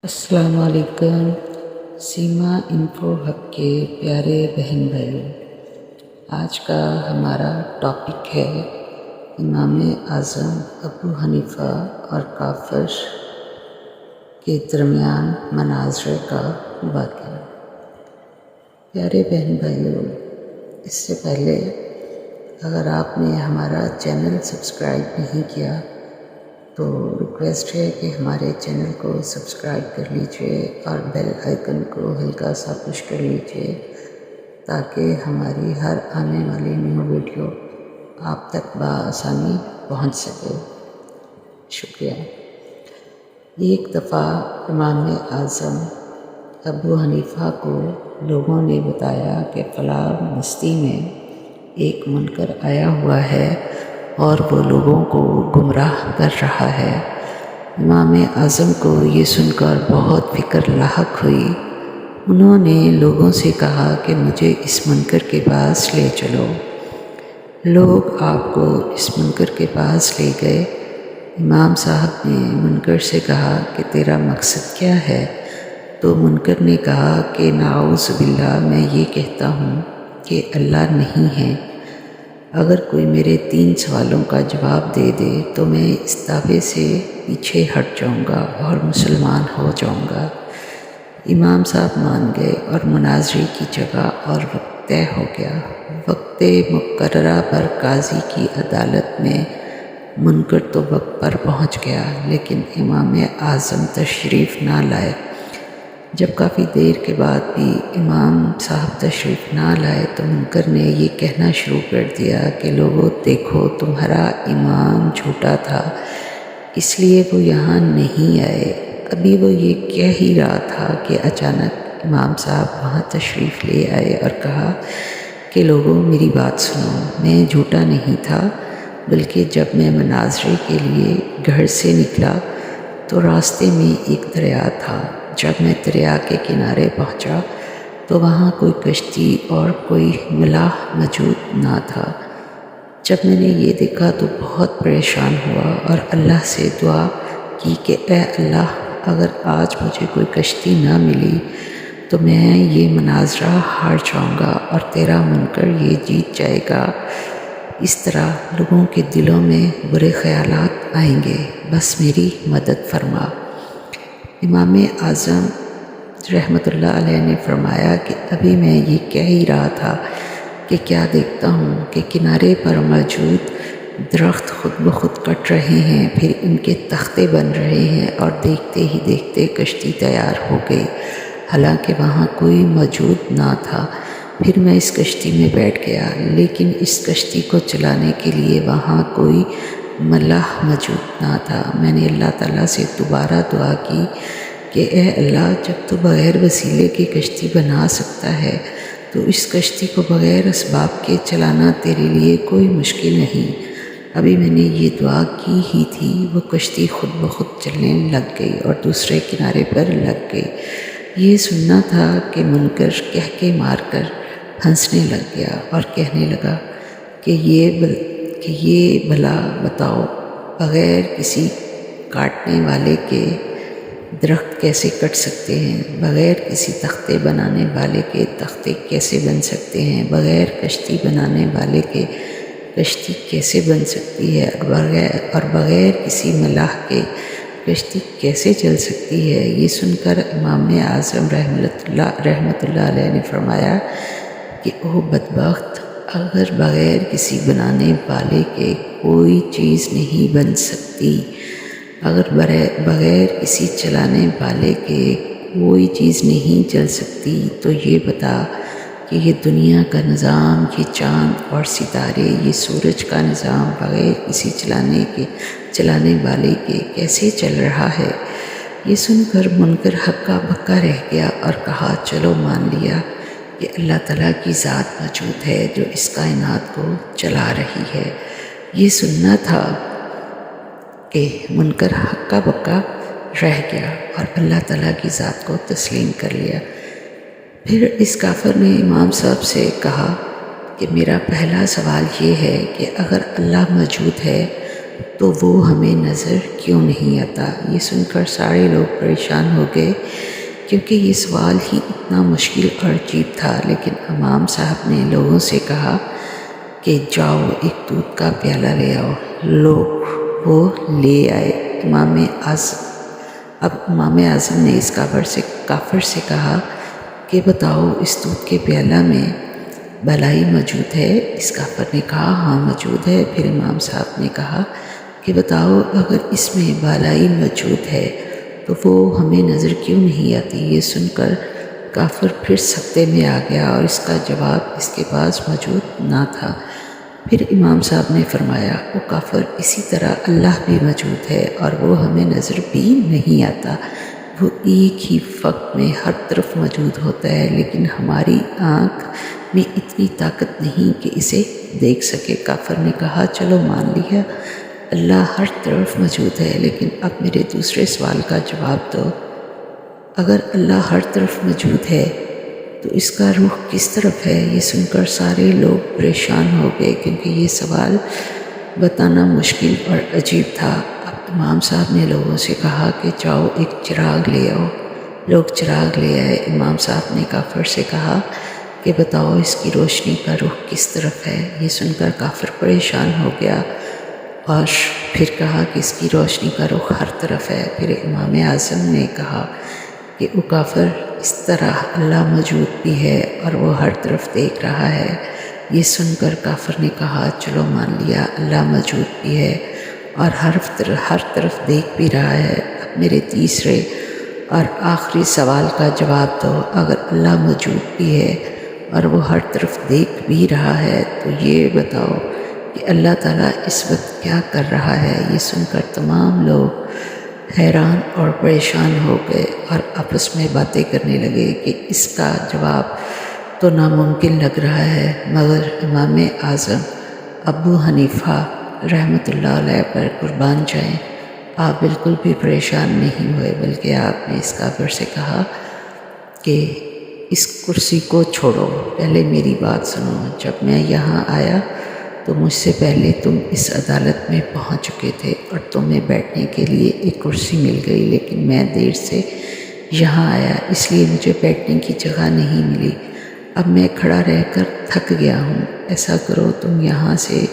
السلام علیکم سیما info hub کے پیارے بہن بھائیوں، آج کا ہمارا ٹاپک ہے امام اعظم ابو حنیفہ اور کافر کے درمیان مناظرے کا واقعہ۔ پیارے بہن بھائیوں، اس سے پہلے اگر آپ نے ہمارا چینل سبسکرائب نہیں کیا تو ریکویسٹ ہے کہ ہمارے چینل کو سبسکرائب کر لیجئے اور بیل آئیکن کو ہلکا سا پش کر لیجئے تاکہ ہماری ہر آنے والی نیو ویڈیو آپ تک بآسانی پہنچ سکے۔ شکریہ۔ ایک دفعہ امام اعظم ابو حنیفہ کو لوگوں نے بتایا کہ فلاں بستی میں ایک منکر آیا ہوا ہے اور وہ لوگوں کو گمراہ کر رہا ہے۔ امام اعظم کو یہ سن کر بہت فکر لاحق ہوئی۔ انہوں نے لوگوں سے کہا کہ مجھے اس منکر کے پاس لے چلو۔ لوگ آپ کو اس منکر کے پاس لے گئے۔ امام صاحب نے منکر سے کہا کہ تیرا مقصد کیا ہے؟ تو منکر نے کہا کہ نعوذ باللہ، میں یہ کہتا ہوں کہ اللہ نہیں ہے۔ اگر کوئی میرے 3 سوالوں کا جواب دے دے تو میں اس دعوے سے پیچھے ہٹ جاؤں گا اور مسلمان ہو جاؤں گا۔ امام صاحب مان گئے اور مناظرے کی جگہ اور وقت طے ہو گیا۔ وقت مقررہ پر قاضی کی عدالت میں منکر تو وقت پر پہنچ گیا لیکن امام اعظم تشریف نہ لائے۔ جب کافی دیر کے بعد بھی امام صاحب تشریف نہ لائے تو منکر نے یہ کہنا شروع کر دیا کہ لوگو دیکھو، تمہارا امام جھوٹا تھا، اس لیے وہ یہاں نہیں آئے۔ ابھی وہ یہ کہہ ہی رہا تھا کہ اچانک امام صاحب وہاں تشریف لے آئے اور کہا کہ لوگو میری بات سنو، میں جھوٹا نہیں تھا، بلکہ جب میں مناظرے کے لیے گھر سے نکلا تو راستے میں ایک دریا تھا۔ جب میں دریا کے کنارے پہنچا تو وہاں کوئی کشتی اور کوئی ملاح موجود نہ تھا۔ جب میں نے یہ دیکھا تو بہت پریشان ہوا اور اللہ سے دعا کی کہ اے اللہ، اگر آج مجھے کوئی کشتی نہ ملی تو میں یہ مناظرہ ہار جاؤں گا اور تیرا منکر یہ جیت جائے گا۔ اس طرح لوگوں کے دلوں میں برے خیالات آئیں گے، بس میری مدد فرما۔ امام اعظم رحمۃ اللہ علیہ نے فرمایا کہ ابھی میں یہ کہہ ہی رہا تھا کہ کیا دیکھتا ہوں کہ کنارے پر موجود درخت خود بخود کٹ رہے ہیں، پھر ان کے تختے بن رہے ہیں اور دیکھتے ہی دیکھتے کشتی تیار ہو گئی، حالانکہ وہاں کوئی موجود نہ تھا۔ پھر میں اس کشتی میں بیٹھ گیا، لیکن اس کشتی کو چلانے کے لیے وہاں کوئی ملاح موجود نہ تھا۔ میں نے اللہ تعالیٰ سے دوبارہ دعا کی کہ اے اللہ، جب تو بغیر وسیلے کی کشتی بنا سکتا ہے تو اس کشتی کو بغیر اسباب کے چلانا تیرے لیے کوئی مشکل نہیں۔ ابھی میں نے یہ دعا کی ہی تھی، وہ کشتی خود بخود چلنے لگ گئی اور دوسرے کنارے پر لگ گئی۔ یہ سننا تھا کہ منکر کہہ کے مار کر ہنسنے لگ گیا اور کہنے لگا کہ یہ بھلا بتاؤ، بغیر کسی کاٹنے والے کے درخت کیسے کٹ سکتے ہیں؟ بغیر کسی تختے بنانے والے کے تختے کیسے بن سکتے ہیں؟ بغیر کشتی بنانے والے کے کشتی کیسے بن سکتی ہے؟ اور بغیر کسی ملاح کے کشتی کیسے چل سکتی ہے؟ یہ سن کر امام اعظم رحمۃ اللہ علیہ نے فرمایا کہ او بدبخت، اگر بغیر کسی بنانے والے کے کوئی چیز نہیں بن سکتی، اگر بغیر کسی چلانے والے کے کوئی چیز نہیں چل سکتی تو یہ بتا کہ یہ دنیا کا نظام، یہ چاند اور ستارے، یہ سورج کا نظام بغیر کسی چلانے والے کے کیسے چل رہا ہے؟ یہ سن کر منکر ہکا بکا رہ گیا اور کہا چلو مان لیا کہ اللہ تعالیٰ کی ذات موجود ہے جو اس کائنات کو چلا رہی ہے۔ یہ سننا تھا کہ منکر ہکا بکا رہ گیا اور اللہ تعالیٰ کی ذات کو تسلیم کر لیا۔ پھر اس کافر نے امام صاحب سے کہا کہ میرا پہلا سوال یہ ہے کہ اگر اللہ موجود ہے تو وہ ہمیں نظر کیوں نہیں آتا؟ یہ سن کر سارے لوگ پریشان ہو گئے، کیونکہ یہ سوال ہی اتنا مشکل اور عجیب تھا۔ لیکن امام صاحب نے لوگوں سے کہا کہ جاؤ ایک دودھ کا پیالہ لے آؤ۔ لوگ وہ لے آئے۔ اب امام اعظم نے اس کافر سے کہا کہ بتاؤ اس دودھ کے پیالہ میں بالائی موجود ہے؟ اس کافر نے کہا ہاں موجود ہے۔ پھر امام صاحب نے کہا کہ بتاؤ اگر اس میں بالائی موجود ہے تو وہ ہمیں نظر کیوں نہیں آتی؟ یہ سن کر کافر پھر سکتے میں آ گیا اور اس کا جواب اس کے پاس موجود نہ تھا۔ پھر امام صاحب نے فرمایا وہ کافر، اسی طرح اللہ بھی موجود ہے اور وہ ہمیں نظر بھی نہیں آتا۔ وہ ایک ہی وقت میں ہر طرف موجود ہوتا ہے، لیکن ہماری آنکھ میں اتنی طاقت نہیں کہ اسے دیکھ سکے۔ کافر نے کہا چلو مان لیا، اللہ ہر طرف موجود ہے، لیکن اب میرے دوسرے سوال کا جواب دو۔ اگر اللہ ہر طرف موجود ہے تو اس کا رخ کس طرف ہے؟ یہ سن کر سارے لوگ پریشان ہو گئے، کیونکہ یہ سوال بتانا مشکل اور عجیب تھا۔ اب امام صاحب نے لوگوں سے کہا کہ جاؤ ایک چراغ لے آؤ۔ لوگ چراغ لے آئے۔ امام صاحب نے کافر سے کہا کہ بتاؤ اس کی روشنی کا رخ کس طرف ہے؟ یہ سن کر کافر پریشان ہو گیا اور پھر کہا کہ اس کی روشنی کا رخ ہر طرف ہے۔ پھر امام اعظم نے کہا کہ وہ کافر، اس طرح اللہ موجود بھی ہے اور وہ ہر طرف دیکھ رہا ہے۔ یہ سن کر کافر نے کہا چلو مان لیا، اللہ موجود بھی ہے اور ہر طرف دیکھ بھی رہا ہے۔ اب میرے تیسرے اور آخری سوال کا جواب دو۔ اگر اللہ موجود بھی ہے اور وہ ہر طرف دیکھ بھی رہا ہے تو یہ بتاؤ کہ اللہ تعالیٰ اس وقت کیا کر رہا ہے؟ یہ سن کر تمام لوگ حیران اور پریشان ہو گئے اور آپس میں باتیں کرنے لگے کہ اس کا جواب تو ناممکن لگ رہا ہے، مگر امام اعظم ابو حنیفہ رحمۃ اللہ علیہ پر قربان جائیں، آپ بالکل بھی پریشان نہیں ہوئے، بلکہ آپ نے اس کافر سے کہا کہ اس کرسی کو چھوڑو، پہلے میری بات سنو۔ جب میں یہاں آیا تو مجھ سے پہلے تم اس عدالت میں پہنچ چکے تھے اور تمہیں بیٹھنے کے لیے ایک کرسی مل گئی، لیکن میں دیر سے یہاں آیا اس لیے مجھے بیٹھنے کی جگہ نہیں ملی۔ اب میں کھڑا رہ کر تھک گیا ہوں، ایسا کرو تم یہاں سے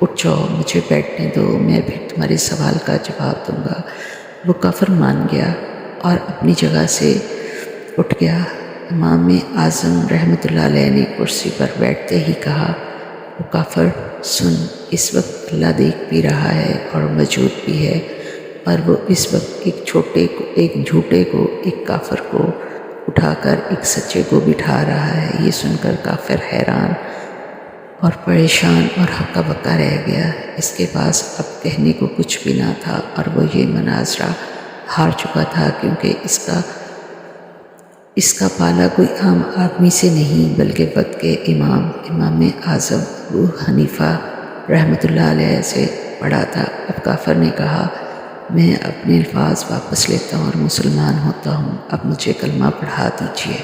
اٹھ جاؤ، مجھے بیٹھنے دو، میں پھر تمہارے سوال کا جواب دوں گا۔ وہ کافر مان گیا اور اپنی جگہ سے اٹھ گیا۔ امام اعظم رحمۃ اللہ علیہ نے کرسی پر بیٹھتے ہی کہا وہ کافر سن، اس وقت اللہ دیکھ بھی رہا ہے اور موجود بھی ہے، اور وہ اس وقت ایک جھوٹے کو ایک کافر کو اٹھا کر ایک سچے کو بٹھا رہا ہے۔ یہ سن کر کافر حیران اور پریشان اور ہکا بکا رہ گیا۔ اس کے پاس اب کہنے کو کچھ بھی نہ تھا اور وہ یہ مناظرہ ہار چکا تھا، کیونکہ اس کا پالا کوئی عام آدمی سے نہیں بلکہ وقت کے امام اعظم ابو حنیفہ رحمۃ اللہ علیہ سے پڑا تھا۔ اب کافر نے کہا میں اپنے الفاظ واپس لیتا ہوں اور مسلمان ہوتا ہوں، اب مجھے کلمہ پڑھا دیجیے۔